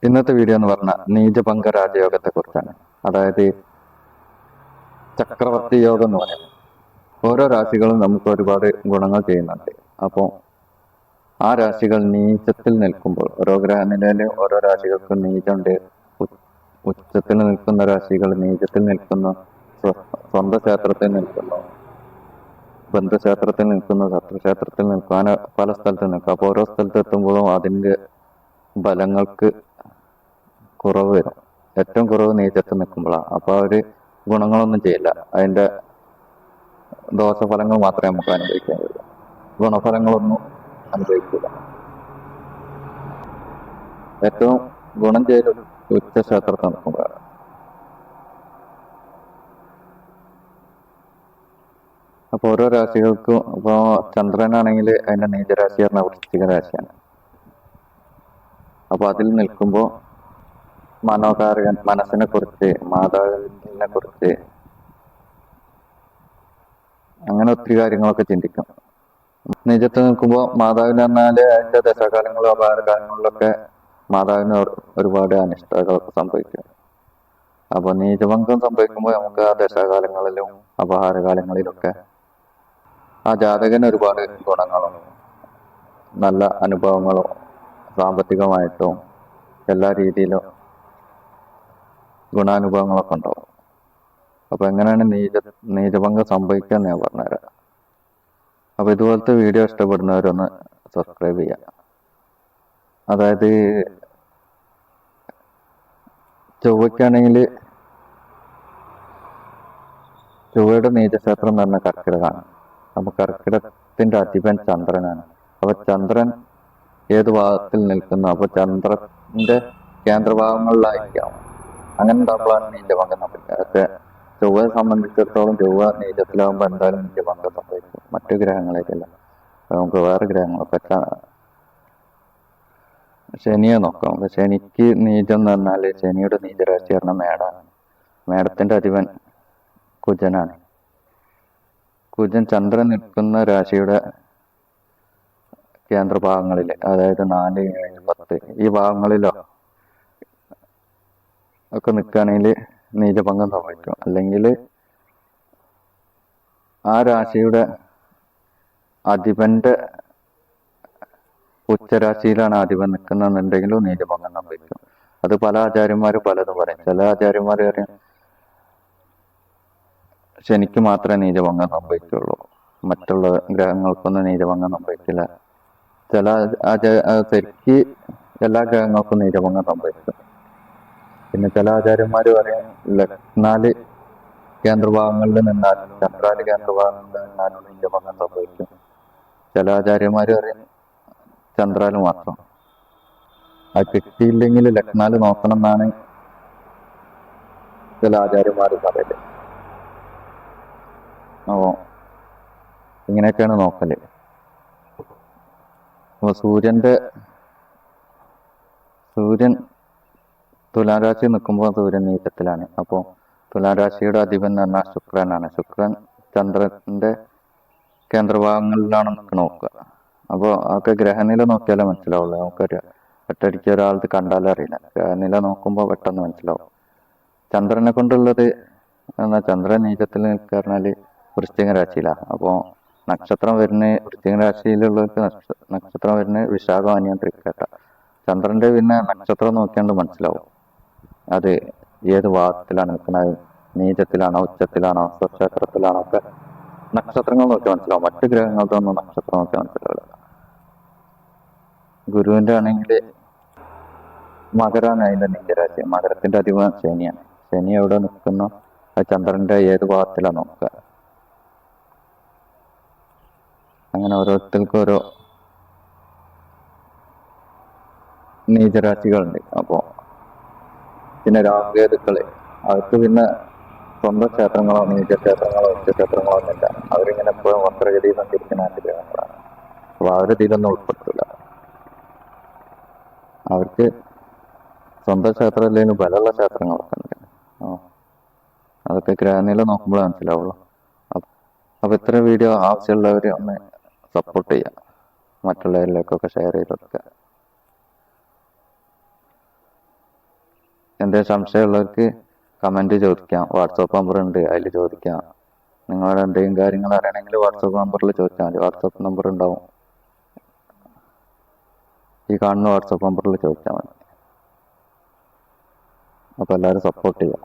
ഇന്നത്തെ വീഡിയോ എന്ന് പറഞ്ഞാൽ നീചഭംഗ രാജയോഗത്തെ കുറിച്ചാണ്. അതായത് ചക്രവർത്തി യോഗം എന്ന് പറയുന്നത്. ഓരോ രാശികളും നമുക്ക് ഒരുപാട് ഗുണങ്ങൾ ചെയ്യുന്നുണ്ട്. അപ്പോൾ ആ രാശികൾ നീചത്തിൽ നിൽക്കുമ്പോൾ, ഓരോ ഗ്രഹനിലയില് ഓരോ രാശികൾക്കും നീചമുണ്ട്. ഉച്ചത്തിൽ നിൽക്കുന്ന രാശികൾ നീചത്തിൽ നിൽക്കുന്നു, സ്വന്തം ക്ഷേത്രത്തിൽ നിൽക്കുന്നു, ബന്ധുക്ഷേത്രത്തിൽ നിൽക്കുന്നു, ശത്രുക്ഷേത്രത്തിൽ നിൽക്കും, അങ്ങനെ പല സ്ഥലത്ത് നിൽക്കും. അപ്പൊ ഓരോ സ്ഥലത്ത് എത്തുമ്പോഴും അതിന്റെ ബലങ്ങൾക്ക് കുറവ് വരും. ഏറ്റവും കുറവ് നീചത്ത് നിൽക്കുമ്പോഴാണ്. അപ്പൊ അവര് ഗുണങ്ങളൊന്നും ചെയ്യില്ല. അതിന്റെ ദോഷഫലങ്ങൾ മാത്രമേ നമുക്ക് അനുഭവിക്കാൻ കഴിയൂ. ഗുണഫലങ്ങളൊന്നും അനുഭവിക്കില്ല. ഏറ്റവും ഗുണം ചെയ്യൽ ഉച്ചക്ഷേത്രത്തിൽ നിൽക്കുമ്പോഴാണ്. അപ്പൊ ഓരോ രാശികൾക്കും ഇപ്പൊ ചന്ദ്രനാണെങ്കിൽ അതിന്റെ നീചരാശി പറഞ്ഞ വൃശ്ചിക രാശിയാണ്. അപ്പൊ അതിൽ നിൽക്കുമ്പോ മനോകാരകൻ, മനസ്സിനെ കുറിച്ച്, മാതാവിനെ കുറിച്ച്, അങ്ങനെ ഒത്തിരി കാര്യങ്ങളൊക്കെ ചിന്തിക്കും. നീചത്ത് നിൽക്കുമ്പോൾ മാതാവിന് പറഞ്ഞാല് അതിന്റെ ദശാകാലങ്ങളിലും അപാരകാലങ്ങളിലൊക്കെ മാതാവിന് ഒരുപാട് അനിഷ്ടങ്ങളൊക്കെ സംഭവിക്കും. അപ്പൊ നീചഭംഗം സംഭവിക്കുമ്പോൾ നമുക്ക് ആ ദശാകാലങ്ങളിലും അപഹാരകാലങ്ങളിലൊക്കെ ആ ജാതകന് ഒരുപാട് ഗുണങ്ങളും നല്ല അനുഭവങ്ങളും സാമ്പത്തികമായിട്ടും എല്ലാ രീതിയിലും ഗുണാനുഭവങ്ങളൊക്കെ ഉണ്ടാവും. അപ്പൊ എങ്ങനെയാണ് നീചഭംഗം സംഭവിക്കുക എന്ന് ഞാൻ പറഞ്ഞുതരാം. അപ്പൊ ഇതുപോലത്തെ വീഡിയോ ഇഷ്ടപ്പെടുന്നവരൊന്ന് സബ്സ്ക്രൈബ് ചെയ്യാം. അതായത് ചൊവ്വയ്ക്കാണെങ്കിൽ ചൊവ്വയുടെ നീചക്ഷേത്രം എന്ന് പറഞ്ഞ കർക്കിടകമാണ്. അപ്പൊ കർക്കിടകത്തിന്റെ അധിപൻ ചന്ദ്രനാണ്. അപ്പൊ ചന്ദ്രൻ ഏത് ഭാഗത്തിൽ നിൽക്കുന്നു, അപ്പൊ ചന്ദ്രന്റെ കേന്ദ്രഭാഗങ്ങളിലായിരിക്കാം. അങ്ങനെ ഉണ്ടാകുമ്പോഴാണ് നീചഭംഗം സംഭവിക്കുക. ചൊവ്വയെ സംബന്ധിച്ചിടത്തോളം ചൊവ്വ നീചത്തിലാകുമ്പോൾ എന്തായാലും നീചഭംഗം സംഭവിക്കും. മറ്റു ഗ്രഹങ്ങളേക്കല്ല, നമുക്ക് വേറെ ഗ്രഹങ്ങളൊക്കെ ശനിയെ നോക്കാം. ശനിക്ക് നീചം എന്ന് പറഞ്ഞാല് ശനിയുടെ നീചരാശി പറഞ്ഞ മേടാണ്. മേടത്തിന്റെ അധിപൻ കുജനാണ്. കുജൻ ചന്ദ്രൻ നിൽക്കുന്ന രാശിയുടെ കേന്ദ്രഭാഗങ്ങളിൽ, അതായത് 4, 7, 10 ഈ ഭാഗങ്ങളിലോ ഒക്കെ നിൽക്കുകയാണെങ്കിൽ നീചഭംഗം സംഭവിക്കും. അല്ലെങ്കിൽ ആ രാശിയുടെ അധിപന്റെ ഉച്ചരാശിയിലാണ് അധിപൻ നിൽക്കുന്നുണ്ടെങ്കിലും നീചഭംഗം സംഭവിക്കും. അത് പല ആചാര്യന്മാരും പലതും പറയും. ചില ആചാര്യന്മാർ പറയും ശനിക്ക് മാത്രമേ നീചഭംഗം സംഭവിക്കുള്ളൂ, മറ്റുള്ള ഗ്രഹങ്ങൾക്കൊന്നും നീചഭംഗം സംഭവിക്കില്ല. ശരിക്ക് എല്ലാ ഗ്രഹങ്ങൾക്കും നീചഭംഗം സംഭവിക്കും. പിന്നെ ചില ആചാര്യന്മാര് പറയും ലഗ്നാല് കേന്ദ്രഭാഗങ്ങളിൽ നിന്നാലും ചന്ദ്രാല് കേന്ദ്രഭാഗങ്ങളിൽ നിന്നാലും നീചഭംഗം സംഭവിക്കും. ചില ആചാര്യന്മാര് പറയും ചന്ദ്രാല് മാത്രം. അത് കിട്ടിയില്ലെങ്കിൽ ലഗ്നാല് നോക്കണം എന്നാണ് ചില ആചാര്യന്മാര് പറയല്. അപ്പോ ഇങ്ങനെയൊക്കെയാണ് നോക്കല്. അപ്പൊ സൂര്യൻ തുലാം രാശി നിൽക്കുമ്പോൾ സൂര്യൻ നീചത്തിലാണ്. അപ്പോൾ തുലാം രാശിയുടെ അധിപൻ എന്ന് പറഞ്ഞാൽ ശുക്രനാണ്. ശുക്രൻ ചന്ദ്രന്റെ കേന്ദ്രഭാഗങ്ങളിലാണ് നോക്കുക. അപ്പോൾ അതൊക്കെ ഗ്രഹനില നോക്കിയാലേ മനസ്സിലാവുള്ളൂ. നമുക്കൊരു ഒറ്റയടിക്ക് ഒരാൾക്ക് കണ്ടാലേ അറിയില്ല. ഗ്രഹനില നോക്കുമ്പോൾ പെട്ടെന്ന് മനസ്സിലാവും. ചന്ദ്രനെ കൊണ്ടുള്ളത് എന്നാൽ ചന്ദ്രൻ നീചത്തിൽ നിൽക്കുക പറഞ്ഞാല് വൃശ്ചിക രാശിയിലാണ്. അപ്പോൾ നക്ഷത്രം വരുന്ന വൃശ്ചിക രാശിയിലുള്ളവർക്ക് നക്ഷത്രം വരുന്ന വിശാഖം, അനിയം, തൃക്കേട്ട. ചന്ദ്രന്റെ പിന്നെ നക്ഷത്രം നോക്കിയാണ്ട് മനസ്സിലാവും അത് ഏത് ഭാഗത്തിലാണ് നിൽക്കുന്നത്, നീചത്തിലാണോ, ഉച്ചത്തിലാണോ, സ്വക്ഷേത്രത്തിലാണോ ഒക്കെ നക്ഷത്രങ്ങൾ നോക്കി മനസ്സിലാവും. മറ്റു ഗ്രഹങ്ങളുടെ ഒന്നും നക്ഷത്രം നോക്കി മനസ്സിലാവില്ല. ഗുരുവിന്റെ ആണെങ്കിൽ മകരാണ് അതിന്റെ നീചരാശി. മകരത്തിന്റെ അധിപൻ ശനിയാണ്. ശനി എവിടെ നിൽക്കുന്നു, അത് ചന്ദ്രന്റെ ഏത് ഭാഗത്തിലാണ് നോക്കുക. അങ്ങനെ ഓരോരുത്തർക്കും ഓരോ നീചരാശികളുണ്ട്. അപ്പോ പിന്നെ രാഹുകേതുക്കള് അവർക്ക് പിന്നെ സ്വന്തം ക്ഷേത്രങ്ങളോ നീചക്ഷേത്രങ്ങളോ ഉച്ചക്ഷേത്രങ്ങളോ ഒന്നുമില്ല. അവരിങ്ങനെ എപ്പോഴും വക്രഗതി സഞ്ചരിക്കുന്ന ഗ്രഹങ്ങളാണ്. അപ്പൊ അവരിതിലൊന്നും ഉൾപ്പെടുത്തില്ല. അവർക്ക് സ്വന്തം ക്ഷേത്രമില്ലെങ്കിലും ബലമുള്ള ക്ഷേത്രങ്ങളൊക്കെ ഉണ്ട്. അതൊക്കെ ഗ്രഹനില നോക്കുമ്പോഴേ മനസ്സിലാവുള്ളൂ. അപ്പൊ ഇത്ര വീഡിയോ ആവശ്യമുള്ളവര് ഒന്ന് സപ്പോർട്ട് ചെയ്യാം, മറ്റുള്ളവരിലേക്കൊക്കെ ഷെയർ ചെയ്ത് കൊടുക്കുക. എന്തെങ്കിലും സംശയമുള്ളവർക്ക് കമന്റ് ചോദിക്കാം. വാട്സപ്പ് നമ്പർ ഉണ്ട്, അതിൽ ചോദിക്കാം. നിങ്ങളുടെ എന്തെങ്കിലും കാര്യങ്ങൾ അറിയണമെങ്കിൽ വാട്സപ്പ് നമ്പറിൽ ചോദിച്ചാൽ മതി. വാട്സപ്പ് നമ്പർ ഉണ്ടാവും, ഈ കാണുന്ന വാട്സപ്പ് നമ്പറിൽ ചോദിച്ചാൽ മതി. അപ്പോൾ എല്ലാവരും സപ്പോർട്ട് ചെയ്യാം.